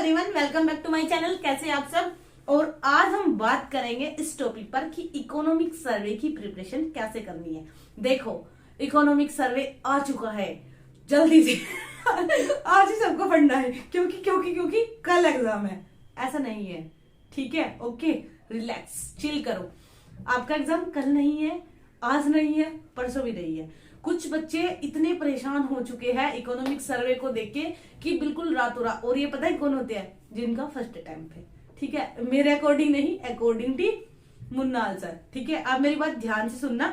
Everyone, welcome back to my channel. कैसे आप सब। और आज हम बात करेंगे इस टॉपिक पर कि इकोनॉमिक सर्वे की प्रिपरेशन कैसे करनी है। देखो, इकोनॉमिक सर्वे आ चुका है, जल्दी से आज ही सबको पढ़ना है क्योंकि कल एग्जाम है। ऐसा नहीं है, ठीक है? ओके, रिलैक्स, चिल करो। आपका एग्जाम कल नहीं है, आज नहीं है, परसों भी नहीं है। कुछ बच्चे इतने परेशान हो चुके हैं इकोनॉमिक सर्वे को देख के कि बिल्कुल रातों रात। और ये पता है कौन होते हैं? जिनका फर्स्ट अटेम्प्ट है, ठीक है? मेरे अकॉर्डिंग नहीं, अकॉर्डिंग टू मुन्नाल सर, ठीक है? आप मेरी बात ध्यान से सुनना।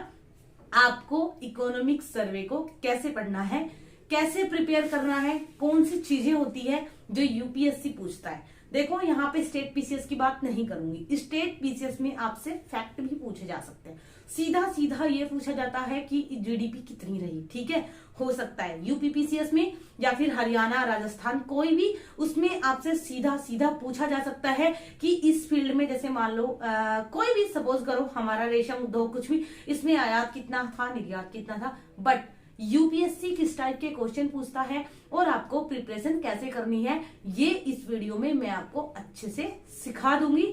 आपको इकोनॉमिक सर्वे को कैसे पढ़ना है, कैसे प्रिपेयर करना है, कौन सी चीजें होती है जो यूपीएससी पूछता है। देखो, यहाँ पे स्टेट पीसीएस की बात नहीं करूंगी। स्टेट पीसीएस में आपसे फैक्ट भी पूछे जा सकते हैं। सीधा सीधा ये पूछा जाता है कि जीडीपी कितनी रही, ठीक है? हो सकता है यूपी पीसीएस में या फिर हरियाणा, राजस्थान, कोई भी उसमें आपसे सीधा सीधा पूछा जा सकता है कि इस फील्ड में, जैसे मान लो कोई भी, सपोज करो हमारा रेशम उद्योग, कुछ भी, इसमें आयात कितना था, निर्यात कितना था। बट यूपीएससी किस टाइप के क्वेश्चन पूछता है और आपको प्रिपरेशन कैसे करनी है, ये इस वीडियो में मैं आपको अच्छे से सिखा दूंगी।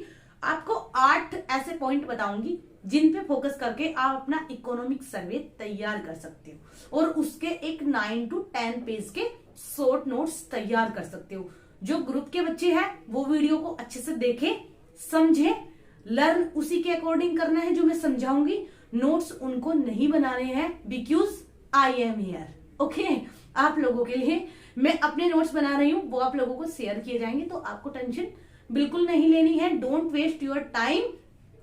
आपको 8 ऐसे पॉइंट बताऊंगी जिन पे फोकस करके आप अपना इकोनॉमिक सर्वे तैयार कर सकते हो और उसके एक 9 to 10 पेज के शॉर्ट नोट्स तैयार कर सकते हो। जो ग्रुप के बच्चे हैं वो वीडियो को अच्छे से देखें, समझे, लर्न उसी के अकॉर्डिंग करना है जो मैं समझाऊंगी। नोट्स उनको नहीं बनाने हैं, because I am here. Okay, आप लोगों के लिए मैं अपने नोट्स बना रही हूं, वो आप लोगों को शेयर किए जाएंगे, तो आपको टेंशन बिल्कुल नहीं लेनी है। Don't waste your time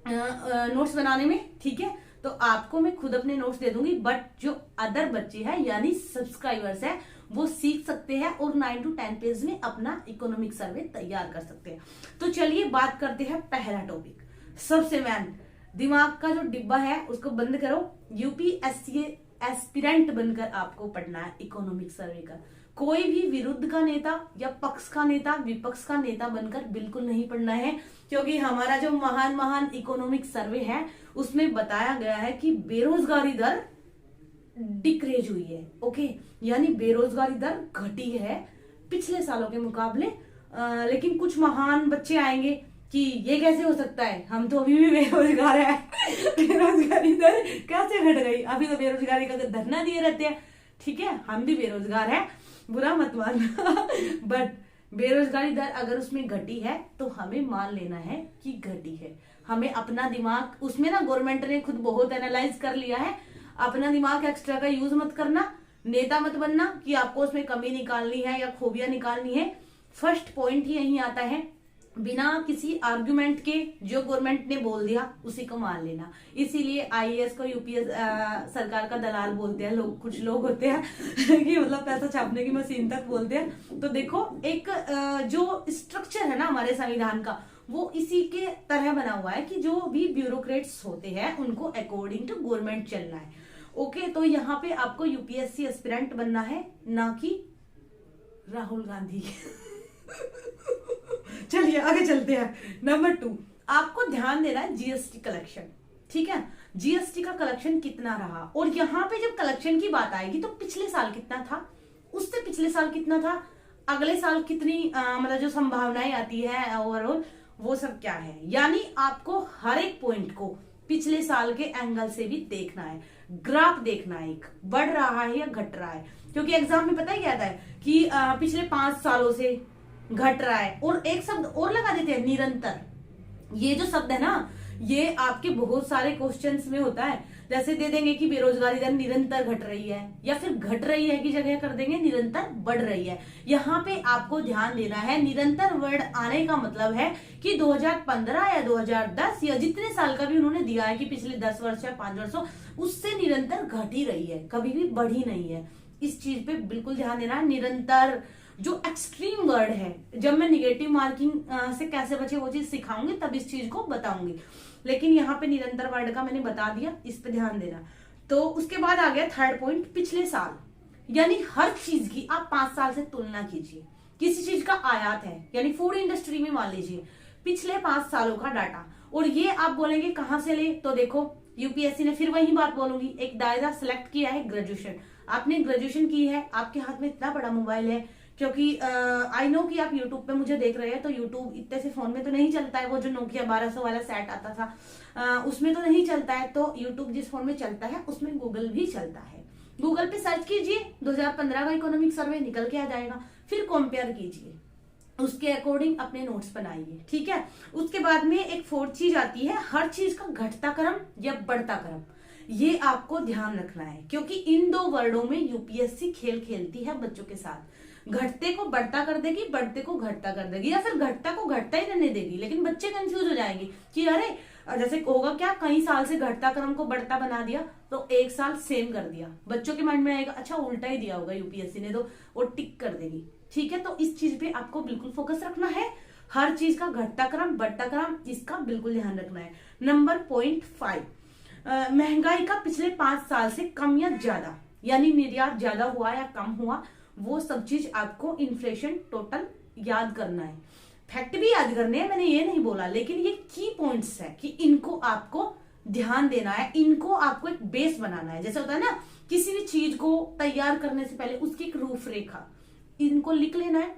notes बनाने में, ठीक है? तो आपको मैं खुद अपने नोट्स दे दूंगी, बट जो अदर बच्चे हैं यानी सब्सक्राइबर्स हैं वो सीख सकते हैं और 9 to 10 पेज में अपना इकोनॉमिक सर्वे तैयार कर सकते हैं। तो चलिए बात करते हैं पहला टॉपिक। सबसे मैन, दिमाग का जो डिब्बा है उसको बंद करो। यूपीएससी एस्पिरेंट बनकर आपको पढ़ना है इकोनॉमिक सर्वे का। कोई भी विरुद्ध का नेता या पक्ष का नेता, विपक्ष का नेता बनकर बिल्कुल नहीं पढ़ना है, क्योंकि हमारा जो महान इकोनॉमिक सर्वे है उसमें बताया गया है कि बेरोजगारी दर डिक्रीज हुई है। ओके, यानी बेरोजगारी दर घटी है पिछले सालों के मुकाबले। लेकिन कुछ महान बच्चे आएंगे कि ये कैसे हो सकता है, हम तो अभी भी बेरोजगार है बेरोजगारी दर कैसे घट गई? अभी तो बेरोजगारी का धरना दिए रहते हैं, ठीक है? हम भी बेरोजगार है, बुरा मत मानना बट बेरोजगारी दर अगर उसमें घटी है तो हमें मान लेना है कि घटी है। हमें अपना दिमाग, उसमें ना गवर्नमेंट ने खुद बहुत एनालाइज कर लिया है। अपना दिमाग एक्स्ट्रा का यूज मत करना, नेता मत बनना कि आपको उसमें कमी निकालनी है या खूबियां निकालनी है। फर्स्ट पॉइंट ही यही आता है, बिना किसी आर्गुमेंट के जो गवर्नमेंट ने बोल दिया उसी को मान लेना। इसीलिए आईएएस को यूपीएस सरकार का दलाल बोलते हैं लोग, कुछ लोग होते हैं कि मतलब पैसा छापने की मशीन तक बोलते हैं। तो देखो, एक जो स्ट्रक्चर है ना हमारे संविधान का, वो इसी के तरह बना हुआ है कि जो भी ब्यूरोक्रेट्स होते हैं उनको अकॉर्डिंग टू गवर्नमेंट चलना है। ओके, तो यहाँ पे आपको यूपीएससी एस्पिरेंट बनना है, ना कि राहुल गांधी चलिए आगे चलते हैं। नंबर 2, आपको ध्यान देना है जीएसटी कलेक्शन, ठीक है? जीएसटी का कलेक्शन कितना रहा, और यहाँ पे जब कलेक्शन की बात आएगी तो पिछले साल कितना था, उससे पिछले साल कितना था, अगले साल कितनी मतलब जो संभावनाएं आती है ओवरऑल, वो सब क्या है। यानी आपको हर एक पॉइंट को पिछले साल के एंगल से भी देखना है, ग्राफ देखना है, एक बढ़ रहा है या घट रहा है। क्योंकि एग्जाम में पता ही क्या आता है कि पिछले 5 सालों से घट रहा है, और एक शब्द और लगा देते हैं, निरंतर। ये जो शब्द है ना, ये आपके बहुत सारे क्वेश्चंस में होता है। जैसे दे देंगे कि बेरोजगारी दर निरंतर घट रही है, या फिर घट रही है की जगह कर देंगे निरंतर बढ़ रही है। यहाँ पे आपको ध्यान देना है, निरंतर वर्ड आने का मतलब है कि 2015 या 2010 या जितने साल का भी उन्होंने दिया है कि पिछले 10 वर्ष या 5 वर्षों, उससे निरंतर घट ही रही है, कभी भी बढ़ी नहीं है। इस चीज पे बिल्कुल ध्यान देना है। निरंतर जो एक्सट्रीम वर्ड है, जब मैं निगेटिव मार्किंग से कैसे बचे वो चीज सिखाऊंगी तब इस चीज को बताऊंगी, लेकिन यहाँ पे निरंतर वर्ड का मैंने बता दिया, इस पे ध्यान देना। तो उसके बाद आ गया थर्ड पॉइंट, पिछले साल। यानी हर चीज की आप 5 साल से तुलना कीजिए। किसी चीज का आयात है, यानी फूड इंडस्ट्री में मान लीजिए पिछले 5 सालों का डाटा, और ये आप बोलेंगे कहां से ले, तो देखो यूपीएससी ने फिर वही बात बोलूंगी, एक दायरा सिलेक्ट किया है, ग्रेजुएशन। आपने ग्रेजुएशन की है, आपके हाथ में इतना बड़ा मोबाइल है, क्योंकि आई नो कि आप यूट्यूब पे मुझे देख रहे हैं, तो यूट्यूब इतने से फोन में तो नहीं चलता है। वो जो नोकिया 1200 वाला सेट आता था उसमें तो नहीं चलता है। तो यूट्यूब जिस फोन में चलता है उसमें गूगल भी चलता है। गूगल पे सर्च कीजिए, 2015 का इकोनॉमिक सर्वे निकल के आ जाएगा, फिर कंपेयर कीजिए, उसके अकॉर्डिंग अपने नोट्स बनाइए, ठीक है। उसके बाद में एक फोर्थ चीज आती है, हर चीज का घटता क्रम या बढ़ता क्रम, ये आपको ध्यान रखना है, क्योंकि इन दो वर्डों में यूपीएससी खेल खेलती है बच्चों के साथ। घटते को बढ़ता कर देगी, बढ़ते को घटता कर देगी, या फिर घटता को घटता ही रहने देगी। लेकिन बच्चे कंफ्यूज हो जाएंगे कि अरे जैसे होगा क्या, कई साल से घटता क्रम को बढ़ता बना दिया तो एक साल सेम कर दिया, बच्चों के माइंड में आएगा अच्छा उल्टा ही दिया होगा यूपीएससी ने, तो वो टिक कर देगी, ठीक है। तो इस चीज पे आपको बिल्कुल फोकस रखना है, हर चीज का घटता क्रम बढ़ता क्रम इसका बिल्कुल ध्यान रखना है। नंबर पॉइंट 5, महंगाई का पिछले 5 साल से कम या ज्यादा, यानी निर्यात ज्यादा हुआ या कम हुआ, वो सब चीज आपको इन्फ्लेशन टोटल याद करना है। फैक्ट भी याद करने हैं, मैंने ये नहीं बोला, लेकिन ये की पॉइंट्स है कि इनको आपको ध्यान देना है, इनको आपको एक बेस बनाना है। जैसे होता है ना, किसी भी चीज को तैयार करने से पहले उसकी एक रूपरेखा, इनको लिख लेना है,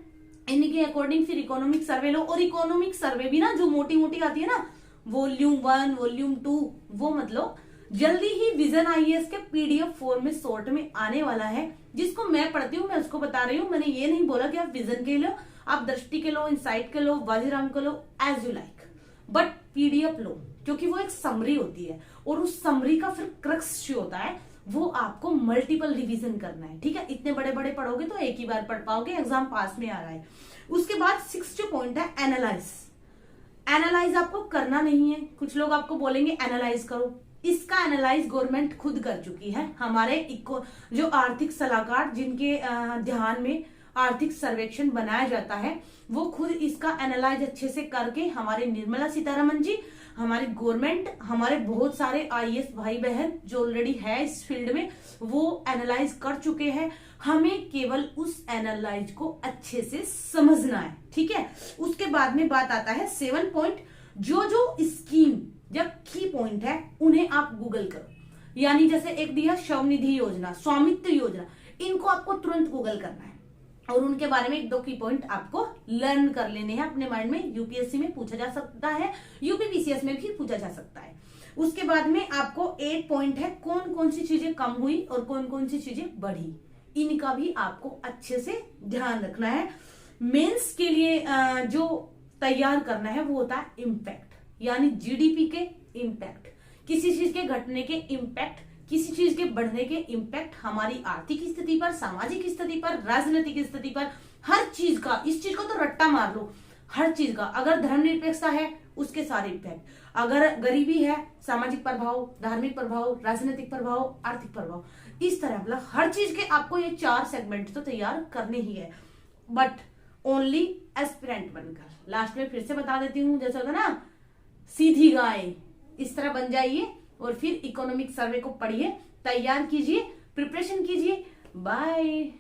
इनके अकॉर्डिंग फिर इकोनॉमिक सर्वे लो। और इकोनॉमिक सर्वे भी ना जो मोटी मोटी आती है ना, वॉल्यूम 1 वॉल्यूम 2, वो मतलब जल्दी ही विजन आईएएस के पीडीएफ फॉर्म में शॉर्ट में आने वाला है। जिसको मैं पढ़ती हूँ मैं उसको बता रही हूँ, मैंने ये नहीं बोला कि आप विजन के लो, आप दृष्टि के लो, इंसाइट के लो, बाजीराम के लो, as you like, but PDF लो, क्योंकि वो एक समरी होती है और उस समरी का फिर क्रक्स जो होता है वो आपको मल्टीपल रिवीजन करना है, ठीक है। इतने बड़े बड़े पढ़ोगे तो एक ही बार पढ़ पाओगे, एग्जाम पास में आ रहा है। उसके बाद 6 पॉइंट है एनालाइज। एनालाइज आपको करना नहीं है, कुछ लोग आपको बोलेंगे एनालाइज करो, इसका एनालाइज गवर्नमेंट खुद कर चुकी है। हमारे जो आर्थिक सलाहकार जिनके ध्यान में आर्थिक सर्वेक्षण बनाया जाता है, वो खुद इसका एनालाइज अच्छे से करके, हमारे निर्मला सीतारमन जी, हमारी गवर्नमेंट, हमारे बहुत सारे आईएएस भाई बहन जो ऑलरेडी है इस फील्ड में, वो एनालाइज कर चुके हैं। हमें केवल उस एनालाइज को अच्छे से समझना है, ठीक है। उसके बाद में बात आता है 7 पॉइंट, जो जो स्कीम या की पॉइंट है उन्हें आप गूगल करो। यानी जैसे एक दिया स्वनिधि योजना, स्वामित्व योजना, इनको आपको तुरंत गूगल करना है और उनके बारे में 1-2 की पॉइंट आपको लर्न कर लेने हैं अपने माइंड में। यूपीएससी में पूछा जा सकता है, यूपीपीसीएस में भी पूछा जा सकता है। उसके बाद में आपको 8 पॉइंट है, कौन कौन सी चीजें कम हुई और कौन कौन सी चीजें बढ़ी, इनका भी आपको अच्छे से ध्यान रखना है। मेंस के लिए जो तैयार करना है वो होता है इम्पैक्ट, यानी जीडीपी के इम्पैक्ट, किसी चीज के घटने के इम्पैक्ट, किसी चीज के बढ़ने के इम्पैक्ट हमारी आर्थिक स्थिति पर, सामाजिक स्थिति पर, राजनीतिक स्थिति पर, हर चीज का। इस चीज को तो रट्टा मार लो, हर चीज का। अगर धर्मनिरपेक्षता है उसके सारे इम्पैक्ट, अगर गरीबी है सामाजिक प्रभाव, धार्मिक प्रभाव, राजनीतिक प्रभाव, आर्थिक प्रभाव, इस तरह मतलब हर चीज के आपको ये 4 सेगमेंट तो तैयार करने ही है, बट ओनली एस्पिरेंट बनकर। लास्ट में फिर से बता देती हूँ, जैसे होता ना सीधी गाय, इस तरह बन जाइए और फिर इकोनॉमिक सर्वे को पढ़िए, तैयार कीजिए, प्रिपरेशन कीजिए। बाय।